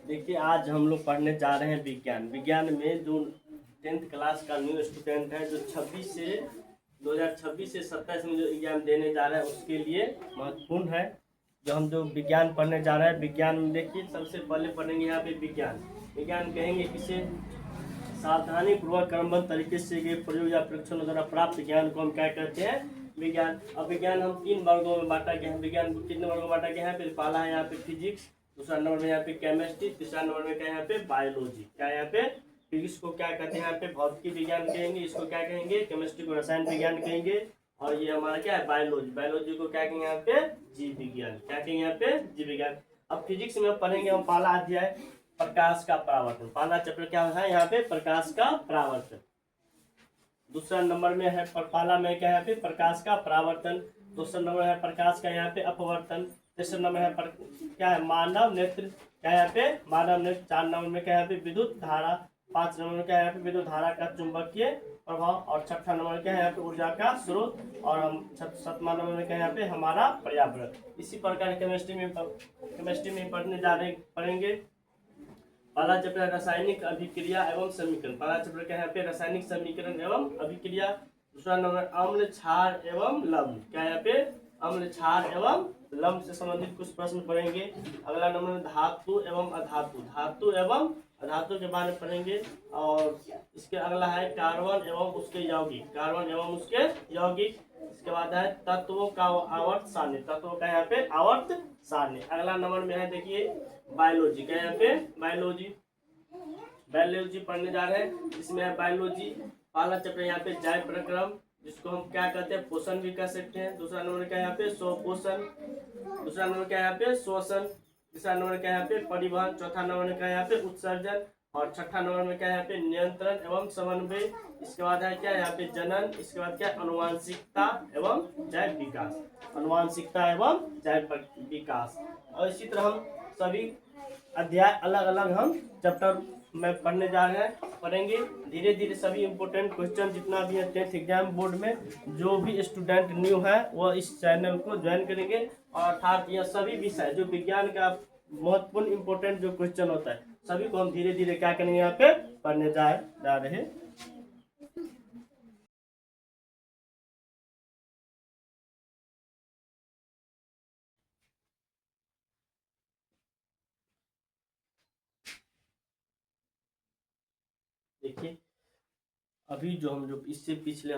देखिए आज हम लोग पढ़ने जा रहे हैं विज्ञान में जो 10th क्लास का न्यू स्टूडेंट है जो 2026 से 27 में जो एग्जाम देने जा रहा है उसके लिए महत्वपूर्ण है। जो विज्ञान पढ़ने जा रहे हैं विज्ञान में देखिए सबसे पहले पढ़ेंगे यहाँ पे विज्ञान कहेंगे किसे सावधानी पूर्वक क्रमबद्ध तरीके से गए प्रयोग या परीक्षण द्वारा प्राप्त ज्ञान को हम क्या कहते हैं विज्ञान। अब विज्ञान हम 3 वर्गों में बांटा गया है। विज्ञान को कितने वर्गों में बांटा गया है? फिर पहला है यहाँ पे फिजिक्स, दूसरा नंबर में यहाँ पे केमिस्ट्री, तीसरा नंबर में क्या है यहाँ पे बायोलॉजी। क्या यहाँ पे फिजिक्स को क्या कहते हैं यहाँ पे भौतिकी विज्ञान कहेंगे, इसको क्या कहेंगे केमिस्ट्री को रसायन विज्ञान कहेंगे, और ये हमारा क्या है बायोलॉजी को क्या कहेंगे यहाँ पे जीव विज्ञान। क्या कहेंगे यहाँ पे जीव विज्ञान। अब फिजिक्स में पढ़ेंगे हम पहला अध्याय प्रकाश का परावर्तन। पहला चैप्टर क्या है यहाँ पे प्रकाश का परावर्तन। दूसरा नंबर में है पहला में क्या है यहाँ पे प्रकाश का परावर्तन, दूसरा नंबर है प्रकाश का यहाँ पे अपवर्तन, तीसरा नंबर है क्या है मानव नेत्र, क्या यहाँ पे मानव नेत्र, 4 नंबर में क्या यहाँ पे विद्युत धारा, 5 नंबर में क्या है यहाँ पे विद्युत धारा का चुंबकीय प्रभाव, और 6ठा नंबर क्या है यहाँ पे ऊर्जा का स्रोत, और हम 7वां नंबर में क्या है यहाँ पे हमारा पर्यावरण। इसी प्रकार केमिस्ट्री में पढ़ेंगे पहला चैप्टर रासायनिक अभिक्रिया एवं समीकरण। पहला चैप्टर क्या है यहाँ पे रासायनिक समीकरण एवं अभिक्रिया। दूसरा नंबर अम्ल क्षार एवं लवण। क्या यहाँ पे अम्ल क्षार एवं लवण से संबंधित कुछ प्रश्न पढ़ेंगे। अगला नंबर में धातु एवं अधातु के बारे में पढ़ेंगे। और इसके अगला है कार्बन एवं उसके यौगिक। इसके बाद है तत्वों का आवर्त सारणी, तत्वों का यहाँ पे आवर्त सारणी। अगला नंबर में है देखिए बायोलॉजी। क्या यहाँ पे बायोलॉजी पढ़ने जा रहे हैं। इसमें है बायोलॉजी पहला चैप्टर यहाँ पे जैव प्रक्रम, जिसको हम क्या कहते हैं पोषण भी कह सकते हैं। दूसरा नंबर क्या यहाँ पे स्वपोषण, दूसरा नंबर क्या यहाँ पे श्वसन, तीसरा नंबर क्या यहाँ पे परिवहन, चौथा नंबर क्या यहाँ पे उत्सर्जन, और 6ठा नंबर में क्या यहाँ पे नियंत्रण एवं समन्वय। इसके बाद है क्या यहाँ पे जनन, इसके बाद क्या अनुवांशिकता एवं जैव विकास। और इसी तरह हम सभी अध्याय अलग अलग हम चैप्टर में पढ़ने जा रहे हैं, पढ़ेंगे धीरे धीरे सभी इंपोर्टेंट क्वेश्चन जितना भी है 10th एग्जाम बोर्ड में। जो भी स्टूडेंट न्यू है वो इस चैनल को ज्वाइन करेंगे, और अर्थात यह सभी विषय जो विज्ञान का महत्वपूर्ण इंपोर्टेंट जो क्वेश्चन होता है सभी को हम धीरे धीरे क्या करेंगे यहाँ पे पढ़ने जा रहे हैं। देखिए अभी जो इससे पिछले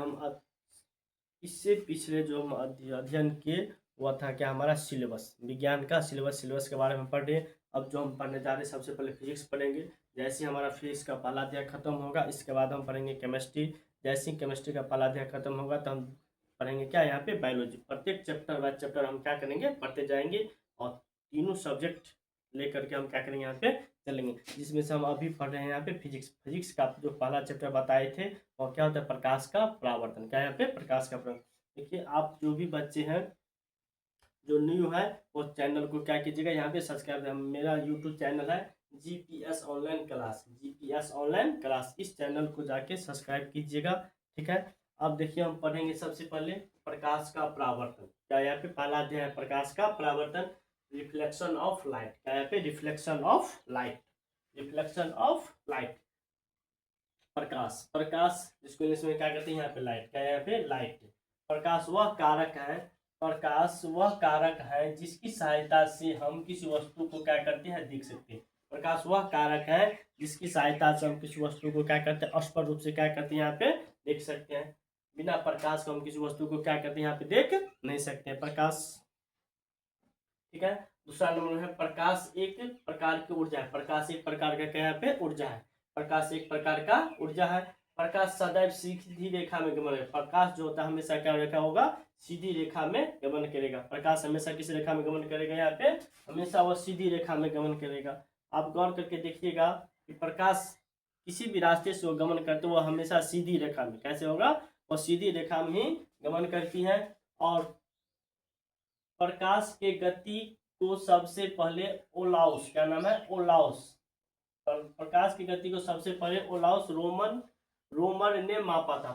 जो हम अध्ययन किए वह था क्या हमारा सिलेबस, विज्ञान का सिलेबस के बारे में पढ़ रहे हैं। अब जो हम पढ़ने जा रहे हैं सबसे पहले फिजिक्स पढ़ेंगे। जैसे हमारा फिजिक्स का पहला अध्याय खत्म होगा इसके बाद हम पढ़ेंगे केमिस्ट्री। जैसे ही केमिस्ट्री का पहला अध्याय खत्म होगा तो हम पढ़ेंगे क्या यहाँ पे बायोलॉजी। प्रत्येक चैप्टर बाय चैप्टर हम क्या करेंगे पढ़ते जाएंगे, और तीनों सब्जेक्ट लेकर के हम क्या करेंगे यहाँ पे चलेंगे। जिसमें से हम अभी पढ़ रहे हैं यहाँ पे फिजिक्स का जो पहला चैप्टर बताए थे और क्या होता है प्रकाश का परावर्तन। क्या यहाँ पे प्रकाश का परावर्तन। देखिए आप जो भी बच्चे हैं जो न्यू है वो चैनल को क्या कीजिएगा यहाँ पे सब्सक्राइब। मेरा यूट्यूब चैनल है जीपीएस ऑनलाइन क्लास, इस चैनल को जाके सब्सक्राइब कीजिएगा, ठीक है। अब देखिए हम पढ़ेंगे सबसे पहले प्रकाश का परावर्तन। क्या यहाँ पे पहला अध्याय है प्रकाश का परावर्तन, रिफ्लेक्शन ऑफ लाइट। क्या यहाँ पे रिफ्लेक्शन ऑफ लाइट। प्रकाश जिसको इंग्लिश में क्या कहते हैं यहाँ पे लाइट। क्या यहाँ पे लाइट। प्रकाश वह कारक है जिसकी सहायता से हम किसी वस्तु को क्या करते हैं देख सकते हैं। प्रकाश वह कारक है जिसकी सहायता से हम किसी वस्तु को क्या करते हैं स्पष्ट रूप से क्या करते हैं यहाँ पे देख सकते हैं। बिना प्रकाश को हम किसी वस्तु को क्या करते हैं यहाँ पे देख नहीं सकते हैं। प्रकाश, ठीक है। दूसरा नंबर है प्रकाश एक प्रकार की ऊर्जा है। प्रकाश एक प्रकार का क्या यहाँ पे ऊर्जा है। प्रकाश एक प्रकार का ऊर्जा है। प्रकाश सदैव सीधी रेखा में गमन करेगा। प्रकाश जो होता है हमेशा क्या रेखा होगा सीधी रेखा में गमन करेगा। प्रकाश हमेशा किस रेखा में गमन करेगा यहाँ पे हमेशा वह सीधी रेखा में गमन करेगा। आप गौर करके देखिएगा कि प्रकाश किसी भी रास्ते से वो गमन करते वो हमेशा सीधी रेखा में कैसे होगा वो सीधी रेखा में ही गमन करती है। और प्रकाश के गति को सबसे पहले ओलाउस, क्या नाम है ओलाउस, प्रकाश की गति को सबसे पहले ओलाउस रोमर ने मापा था।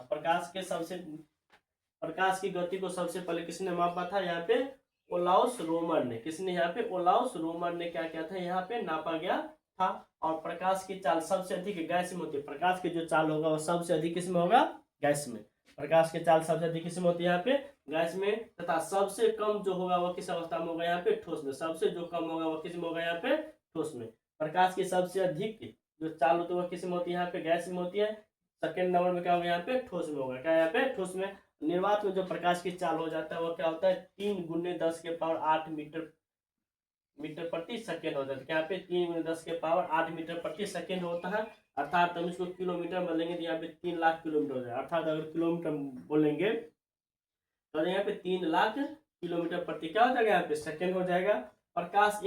प्रकाश की गति को सबसे पहले किसने मापा था यहाँ पे ओलाउस रोमर ने। किसने यहाँ पे ओलाउस रोमर ने क्या किया था यहाँ पे नापा गया था, और प्रकाश की चाल सबसे अधिक गैस में होती है। प्रकाश की जो चाल होगा वो सबसे अधिक किसमें होगा? गैस में। प्रकाश की चाल सबसे अधिक किसमें होती है? यहाँ पे गैस में। तथा सबसे कम जो होगा वो किस अवस्था में होगा? यहाँ पे ठोस में। सबसे जो कम होगा वो किस में होगा? यहाँ पे ठोस में। प्रकाश की सबसे अधिक जो चाल होती है वो किस में होती है? यहाँ पे गैस में होती है। सेकेंड नंबर में क्या होगा? यहाँ पे ठोस में होगा। क्या यहाँ पे? ठोस में। निर्वात में जो प्रकाश की चाल हो जाता है वो क्या होता है? 3 × 10⁸ मीटर प्रति सेकेंड होता है। क्या यहाँ पे 3 × 10⁸ मीटर प्रति सेकेंड होता है। अर्थात हम इसको किलोमीटर में लेंगे तो यहाँ पे 3 लाख किलोमीटर हो जाएगा। अर्थात अगर किलोमीटर बोलेंगे तो यहाँ पे 3 लाख किलोमीटर प्रति क्या हो जाएगा? यहाँ पे सेकेंड हो जाएगा। प्रकाश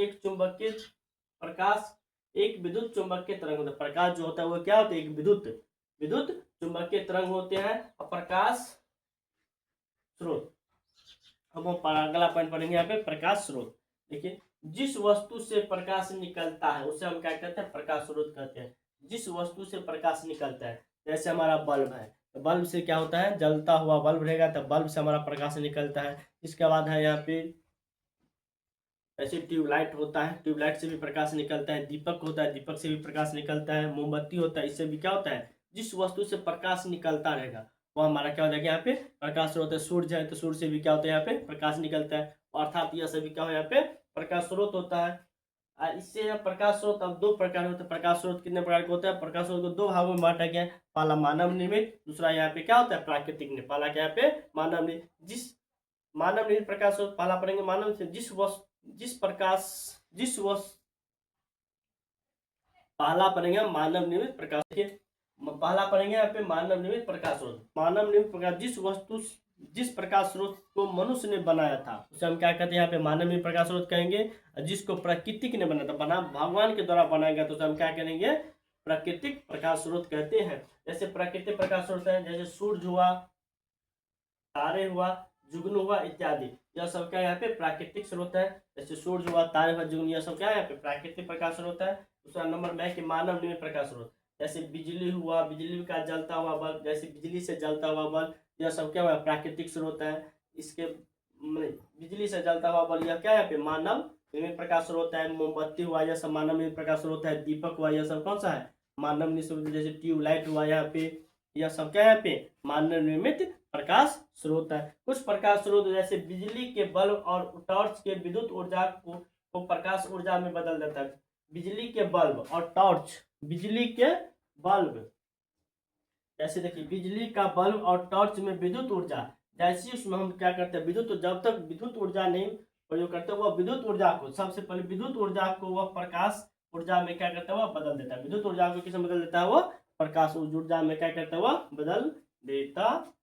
एक विद्युत चुंबकीय तरंग होता है। प्रकाश जो होता है वो क्या होता है? एक विद्युत चुंबकीय तरंग होते हैं। और प्रकाश स्रोत, अब हम अगला पॉइंट पढ़ेंगे यहाँ पे प्रकाश स्रोत। देखिए, जिस वस्तु से प्रकाश निकलता है उसे हम क्या कहते हैं? प्रकाश स्रोत कहते हैं। जिस वस्तु से प्रकाश निकलता है, जैसे हमारा बल्ब है, तो बल्ब से क्या होता है? जलता हुआ बल्ब रहेगा तो बल्ब से हमारा प्रकाश निकलता है। इसके बाद है यहाँ पे ऐसे ट्यूबलाइट होता है, ट्यूबलाइट से भी प्रकाश निकलता है। दीपक होता है, दीपक से भी प्रकाश निकलता है। मोमबत्ती होता है, इससे भी क्या होता है? जिस वस्तु से प्रकाश निकलता रहेगा वो हमारा क्या हो जाएगा? यहाँ पे प्रकाश स्रोत है। सूर्य है तो सूर्य से भी क्या होता है? यहाँ पे प्रकाश निकलता है। अर्थात यह सभी क्या हो? यहाँ पे प्रकाश स्रोत होता है। इससे प्रकाश स्रोत अब 2 प्रकार होते हैं। प्रकाश स्रोत कितने प्रकार के होते हैं? प्रकाश स्रोत को 2 भागों में बांटा गया है। पहला मानव निर्मित, दूसरा यहाँ पे क्या होता है? प्राकृतिक निर्मित। पहला क्या यहाँ पे? मानव निर्मित। जिस मानव निर्मित प्रकाश स्रोत पहला पढ़ेंगे मानव से पहला पढ़ेंगे मानव निर्मित प्रकाश। पहला पढ़ेंगे यहाँ पे मानव निर्मित प्रकाश स्रोत। मानव निर्मित प्रकाश जिस प्रकाश स्रोत को मनुष्य ने बनाया था उसे हम क्या कहते हैं? यहाँ पे मानव निर्मित प्रकाश स्रोत कहेंगे। जिसको प्रकृति ने बनाया था, भगवान के द्वारा बनाया गया, तो उसे हम क्या कहेंगे? प्राकृतिक प्रकाश स्रोत कहते हैं। जैसे प्राकृतिक प्रकाश स्रोत है, जैसे सूरज हुआ, तारे हुआ, जुगनू हुआ इत्यादि, यह सब क्या यहाँ पे? प्राकृतिक स्रोत है। जैसे सूरज हुआ, तारे हुआ, जुगनू, यह सब क्या है? यहाँ पे प्राकृतिक प्रकाश स्रोत है। दूसरा नंबर में है कि मानव निर्मित प्रकाश स्रोत। जैसे बिजली हुआ, बिजली का जलता हुआ बल्ब, जैसे बिजली से जलता हुआ बल्ब, यह सब क्या हुआ? प्राकृतिक स्रोत है। इसके बिजली से जलता हुआ बल्ब, यह क्या है? यहाँ पे मानव निर्मित प्रकाश स्रोत है। मोमबत्ती हुआ, यह सब मानव निर्मित प्रकाश स्रोत है। दीपक हुआ, यह सब कौन सा है? मानव निर्मित स्रोत। जैसे ट्यूबलाइट हुआ यहाँ पे, यह सब क्या है? यहाँ पे मानव निर्मित प्रकाश स्रोत है। कुछ प्रकाश स्रोत जैसे बिजली के बल्ब और टॉर्च के विद्युत ऊर्जा को प्रकाश ऊर्जा में बदल देता है। बिजली के बल्ब और टॉर्च, बिजली के बल्ब, जैसे देखिए बिजली का बल्ब और टॉर्च में विद्युत ऊर्जा, जैसे उसमें हम क्या करते हैं? जब तक विद्युत ऊर्जा नहीं प्रयोग करते वह विद्युत ऊर्जा को, सबसे पहले विद्युत ऊर्जा को वह प्रकाश ऊर्जा में क्या करता है? वह बदल देता है। विद्युत ऊर्जा को किसमें बदल देता है? वह प्रकाश ऊर्जा में क्या करता है? वह बदल देता।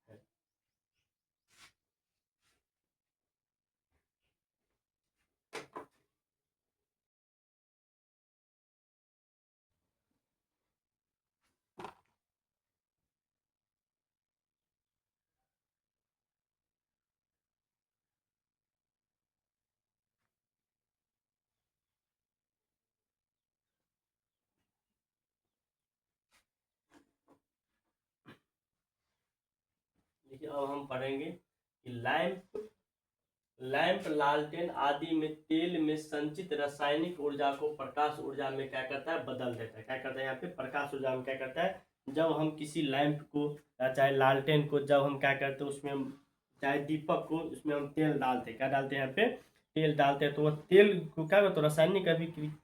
देखिए, अब हम पढ़ेंगे कि लैंप लालटेन आदि में तेल में संचित रासायनिक ऊर्जा को प्रकाश ऊर्जा में क्या करता है? बदल देता है। क्या करता है? यहाँ पे प्रकाश ऊर्जा में क्या करता है? जब हम किसी लैंप को या चाहे लालटेन को जब हम क्या करते हैं उसमें चाहे दीपक को, उसमें हम तेल डालते हैं। क्या डालते हैं? यहाँ पे तेल डालते हैं। तो वह तेल को क्या करते? रासायनिक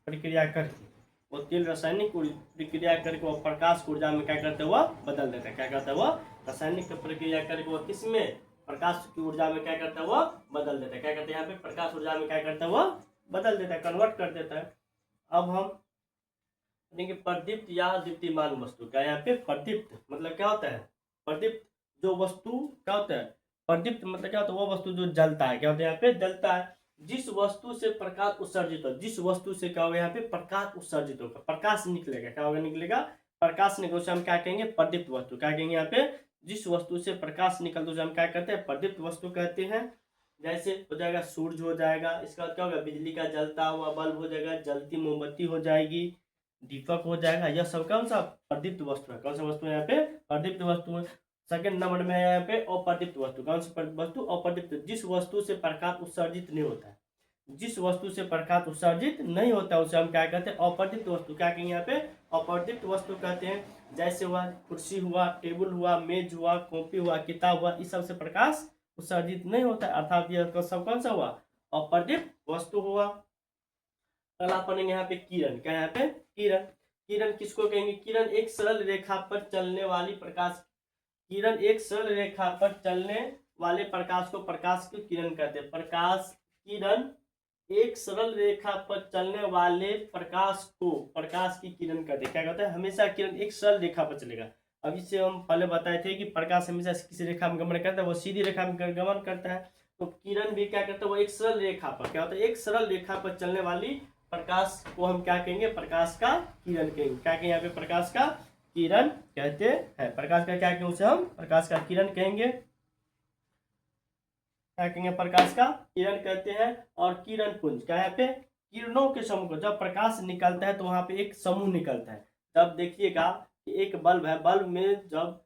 प्रक्रिया करके वो तेल रासायनिक प्रक्रिया करके वह प्रकाश ऊर्जा में क्या करते हैं? वह बदल देता है। क्या करता है? वह रासायनिक प्रक्रिया करके वह किसमें? प्रकाश की ऊर्जा में क्या करता है? वह बदल देता है। क्या करते हैं? यहाँ पे प्रकाश ऊर्जा में क्या करता है? वह बदल देता है, कन्वर्ट कर देता है। अब हम देखिए प्रदीप्त या दीप्तिमान वस्तु। क्या यहाँ पे प्रदीप्त मतलब क्या होता है? प्रदीप्त जो वस्तु क्या होता है? प्रदीप्त मतलब क्या होता है? वो वस्तु जो जलता है। क्या होता है? यहाँ पे जलता है। जिस वस्तु से प्रकाश उत्सर्जित हो, जिस वस्तु से क्या होगा? यहाँ पे प्रकाश उत्सर्जित होगा, प्रकाश निकलेगा। क्या होगा? निकलेगा प्रकाश निकल, उसे हम क्या कहेंगे? प्रदीप्त वस्तु। क्या कहेंगे? यहाँ पे जिस वस्तु से प्रकाश निकलता है उसे हम क्या कहते हैं? प्रदीप्त वस्तु कहते हैं। जैसे हो जाएगा सूरज हो जाएगा, इसका क्या होगा? बिजली का जलता हुआ बल्ब हो जाएगा, जलती मोमबत्ती हो जाएगी, दीपक हो जाएगा। यह सब कौन सा? प्रदीप्त वस्तु है। कौन सा वस्तु है? यहाँ पे प्रदीप्त वस्तु है। सेकंड नंबर में है यहाँ पे अप्रदीप्त वस्तु। कौन सी वस्तु? अप्रदीप्त, जिस वस्तु से प्रकाश उत्सर्जित नहीं होता है। जिस वस्तु से प्रकाश उत्सर्जित नहीं होता उसे हम क्या कहते हैं, अप्रदीप्त वस्तु। क्या कहेंगे यहाँ पे, अप्रदीप्त वस्तु कहते हैं। जैसे हुआ कुर्सी हुआ, टेबल हुआ, मेज हुआ, कॉपी हुआ, किताब हुआ, इस सब से प्रकाश उत्सर्जित नहीं होता है, अर्थात यह सब कौन सा हुआ, अप्रदीप्त वस्तु हुआ। अगला पढ़ेंगे यहाँ पे किरण। क्या यहाँ पे, किरण। किरण किसको कहेंगे, किरण एक सरल रेखा पर चलने वाली प्रकाश, किरण एक सरल रेखा पर चलने वाले प्रकाश को प्रकाश की किरण कहते हैं। प्रकाश, किरण एक सरल रेखा पर चलने वाले प्रकाश को प्रकाश की किरण कहते हैं। क्या कहते हैं, हमेशा किरण एक सरल रेखा पर चलेगा। अभी से हम पहले बताए थे कि प्रकाश हमेशा किसी रेखा में गमन करता है, वो सीधी रेखा में गमन करता है। तो किरण भी क्या करता है, वो एक सरल रेखा पर, क्या होता है, एक सरल रेखा पर चलने वाली प्रकाश को हम क्या कहेंगे, प्रकाश का किरण कहेंगे। क्या कहेंगे यहाँ पे, प्रकाश का किरण कहते हैं। प्रकाश का क्या कहेंगे, उसे हम प्रकाश का किरण कहेंगे। क्या कहेंगे, प्रकाश का किरण कहते हैं। और किरण पुंज, क्या है पे, किरणों के समूह को, जब प्रकाश निकलता है तो वहां पे एक समूह निकलता है। जब देखिएगा कि एक बल्ब है, बल्ब में जब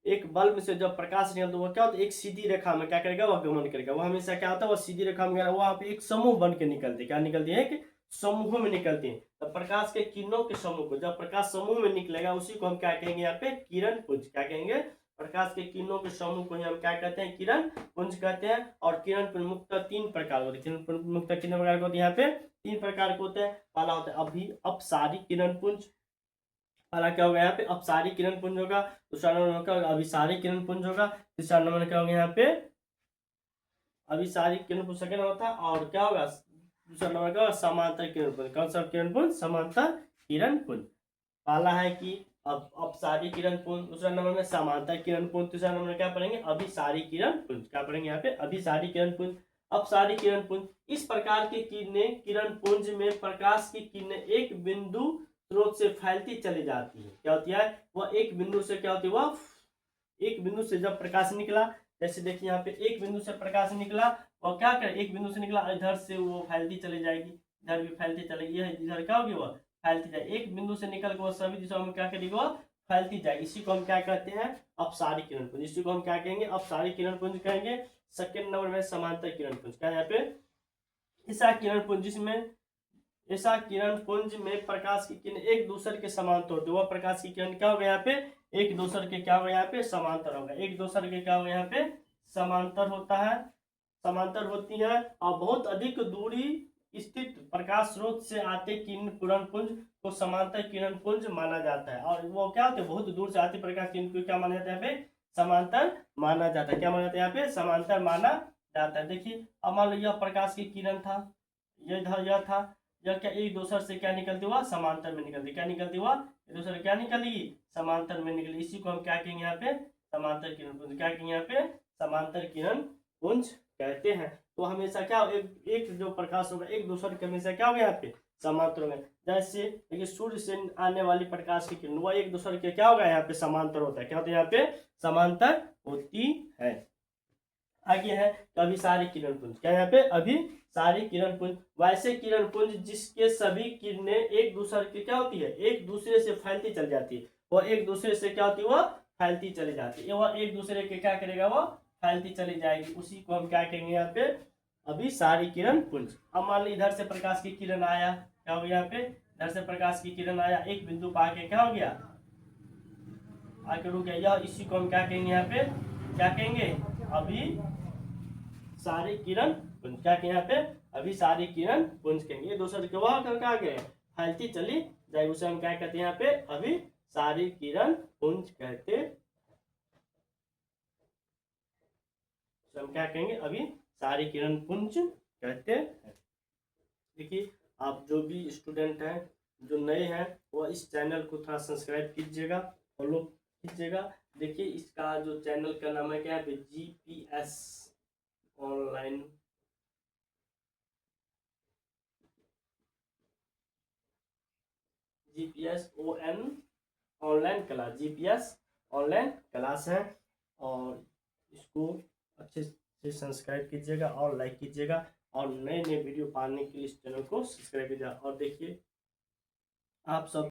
एक बल्ब से जब प्रकाश निकलता है तो वह क्या होता है, एक सीधी रेखा में क्या करेगा, वह गमन करेगा। वह हमेशा क्या होता है, वह सीधी रेखा में, वहां पे एक समूह बन के निकलते हैं। क्या निकलती है, कि समूहों में निकलती है। तो प्रकाश के किरणों के समूह को, जब प्रकाश समूह में निकलेगा उसी को हम क्या कहेंगे यहाँ पे, किरण पुंज। क्या कहेंगे, प्रकाश के किरणों के समूह को हम क्या कहते हैं, किरण पुंज कहते हैं। और किरण पुंज मुख्यतः तीन प्रकार होते हैं। किरण मुख्यतः कितने प्रकार के होते हैं, यहाँ पे तीन प्रकार के होते हैं। पहला होता है अभी अपसारी किरण पुंज, पहला क्या होगा यहाँ पे, अपसारी किरण पुंज होगा। दूसरा नंबर क्या होगा, अभिसारी किरण पुंज होगा। तीसरा नंबर क्या होगा यहाँ पे, अभिसारी किरण पुंज सेकंड होता है। और क्या होगा दूसरा नंबर का, समांतर किरण पुंज। कौन सा किरण पुंज, समांतर किरण पुंज। पहला है कि अब अपसारी किरण पुंज, दूसरा नंबर में समांतर किरण पुंज, तीसरा नंबर क्या पढ़ेंगे, अभिसारी किरण पुंज। क्या पढ़ेंगे यहाँ पे, अभिसारी किरण पुंज, अपसारी किरण पुंज। इस प्रकार की किरणें, किरण पुंज में प्रकाश की किरणें एक बिंदु स्रोत से फैलती चली जाती है। क्या होती है, वह एक बिंदु से क्या होती है, वह एक बिंदु से जब प्रकाश निकला, जैसे देखिए यहाँ पे एक बिंदु से प्रकाश निकला, और क्या करे, एक बिंदु से निकला, इधर से वो फैलती चली जाएगी, इधर भी फैलती चलेगी, इधर क्या होगी, वह फैलती जाएगी। एक बिंदु से निकल के वो सभी दिशाओं में क्या करेगी, वह फैलती जाएगी। इसी को हम क्या कहते हैं, अपसारी किरण पुंज। इसी को हम क्या कहेंगे, अपसारी किरण पुंज कहेंगे। सेकेंड नंबर में समांतर किरण पुंज। क्या यहाँ पे, ऐसा किरण पुंज जिसमें, ऐसा किरण पुंज में प्रकाश की किरण एक दूसरे के समांतर होती है। वह प्रकाश की किरण क्या होगा यहाँ पे, एक दूसरे के क्या होगा यहाँ पे, समांतर होगा। एक दूसरे के क्या होगा यहाँ पे, समांतर होता है, समांतर होती है। और बहुत अधिक दूरी स्थित प्रकाश स्रोत से आते किरण पुंज को समांतर किरण पुंज माना जाता है। और वो क्या होते हैं, बहुत दूर से आते प्रकाश किरण को क्या माना जाता है, यहाँ पे समांतर माना जाता है। क्या माना जाता है, यहाँ पे समांतर माना जाता है। देखिए अब मान लो यह प्रकाश की किरण था, यह था, यह क्या एक दूसरे से क्या निकलती हुआ, समांतर में निकलती। क्या निकलती हुआ, एक दूसरे क्या निकलेगी, समांतर में निकली। इसी को हम क्या कहेंगे यहाँ पे, समांतर किरण पुंज। क्या कहेंगे यहाँ पे, समांतर किरण पुंज कहते हैं। तो हमेशा क्या, एक जो प्रकाश होगा एक दूसरे के हमेशा क्या होगा यहाँ पे, समांतर होगा। जैसे देखिए सूर्य से आने वाली प्रकाश की किरण वह एक दूसरे के क्या होगा यहाँ पे, समांतर होता है। क्या होता है, यहाँ पे समांतर होती है। आगे है अभिसारी किरण पुंज। क्या यहाँ पे, अभिसारी किरण पुंज, वैसे किरण पुंज जिसके सभी किरणें एक दूसरे की क्या होती है, एक दूसरे से फैलती चली जाती है। वह एक दूसरे से क्या होती है, वह फैलती चली जाती है। वह एक दूसरे के क्या करेगा, वह फैलती चली जाएगी। उसी को हम क्या कहेंगे यहाँ पे, अभिसारी किरण पुंज। अब मान लो इधर से प्रकाश की किरण आया, क्या हो गया यहाँ पे, इधर से प्रकाश की किरण आया, एक बिंदु पर आके क्या हो गया, आके रुक गया। यह इसी को हम क्या कहेंगे यहाँ पे, क्या कहेंगे, अभिसारी किरण पुंज। क्या कहेंगे यहाँ पे, अभिसारी किरण पुंज कहेंगे। ये दूसरे के वह क्या गए, फैलती चली जाए, उसे हम क्या कहते हैं यहाँ पे, अभिसारी किरण पुंज कहते हैं। हम क्या कहेंगे, अभिसारी किरण पुंज कहते हैं। देखिए आप जो भी स्टूडेंट हैं, जो नए हैं, वो इस चैनल को थोड़ा सब्सक्राइब कीजिएगा, फॉलो कीजिएगा। देखिए इसका जो चैनल का नाम है क्या है, GPS online, GPS online class, GPS online class है। और इसको अच्छे से सब्सक्राइब कीजिएगा और लाइक कीजिएगा, और नए नए वीडियो पाने के लिए इस चैनल को सब्सक्राइब कीजिएगा। और देखिए आप सब